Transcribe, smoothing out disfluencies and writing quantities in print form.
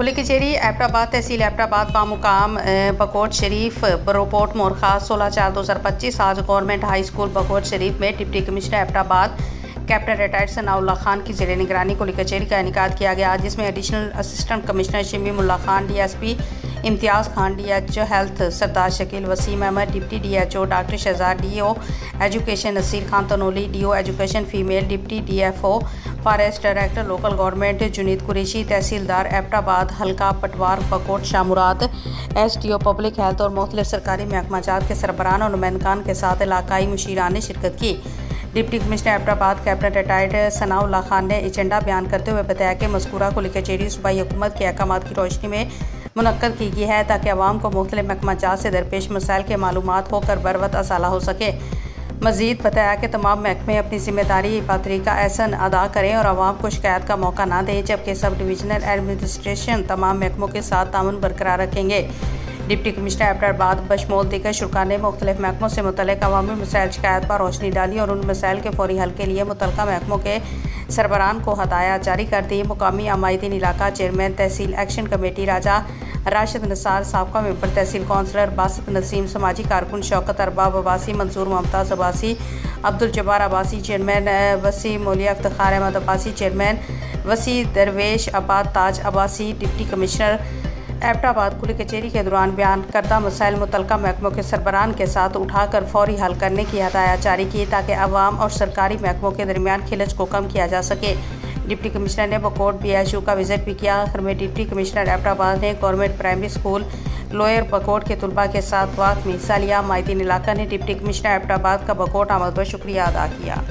कुली कचेरी एबटाबाद तहसील एबटाबाद बामुकाम बकोट शरीफ बरोपोर्ट मोरखा 16/4/2025 आज government high school Bakot शरीफ में deputy commissioner Abbottabad captain retired Sanaullah Khan की ज़ेरे निगरानी कुली कचेरी का इनेकाद किया गया, जिसमें additional assistant commissioner Shamimullah Khan, DSP Imtiaz Khan, DHO health Sardar Shakeel Waseem Ahmed, deputy DHO doctor Shahzad, DO education Naseer Khan Tanoli, DO education female, deputy DFO forest director local government Junaid Qureshi, तहसीलदार एबटाबाद हल्का पटवार बकोट शामुरात, SDO पब्लिक हेल्थ और मुख्तलिफ सरकारी महकमाजात के सरबराहान और नुमाइंदगान के साथ इलाकाई मुशीरान ने शिरकत की। Deputy commissioner Abbottabad captain retired Sanaullah Khan ने एजेंडा बयान करते हुए बताया कि मज़कूरा कुली कचेरी सूबाई हुकूमत के अहकामात की रोशनी में मुनक्कद की गई है ताकि अवाम को मुख्तलिफ महकमाजात से दरपेश मसाइल के मालूमात होकर बरवक्त असाला हो सके। मज़ीद बताया कि तमाम महकमे अपनी जिम्मेदारी बातरीका एहसन अदा करें और आवाम को शिकायत का मौका ना दें, जबकि सब डिविजनल एडमिनिस्ट्रेशन तमाम महकमों के साथ ताउन बरकरार रखेंगे। डिप्टी कमिश्नर एबटाबाद बशमूल दीगर शुरा ने मुख्तलिफ महकमों से मुतल्लिक़ अवामी मसाइल शिकायत पर रोशनी डाली और उन मसाइल के फौरी हल के लिए मुतल्लिक़ा महकमों के सरबराहान को हदायत जारी कर दी। मुकामी अमायदीन इलाका चेयरमैन तहसील एक्शन कमेटी राजा राशिद निसार, साबका मेंबर तहसील कौंसलर बासित नसीम, समाजी कारकुन शौकत अरबाब अब्बासी, मंसूर मुमताज़ अब्बासी, अब्दुल जब्बार अब्बासी, चेयरमैन वसी मौलिया इफ्तिखार अहमद अब्बासी, चेयरमैन वसी दरवेश आबाद ताज अब्बासी, डिप्टी कमिश्नर एबटाबाद कुली कचेरी के दौरान बयान करदा मसाइल मुतल्लिक़ा महकमों के सरबराहान के साथ उठाकर फौरी हल करने की हदायत जारी की ताकि अवाम और सरकारी महकमों के दरमियान खिलच को कम किया जा सके। डिप्टी कमिश्नर ने बकोट BHU का विजिट भी किया। आखिर में डिप्टी कमिश्नर एबटाबाद ने government primary school lower Bakot के तलबा के साथ वाक़ में हिस्सा लिया। मायदीन इलाका ने डिप्टी कमिश्नर एबटाबाद का बकोट आमद पर शुक्रिया अदा किया।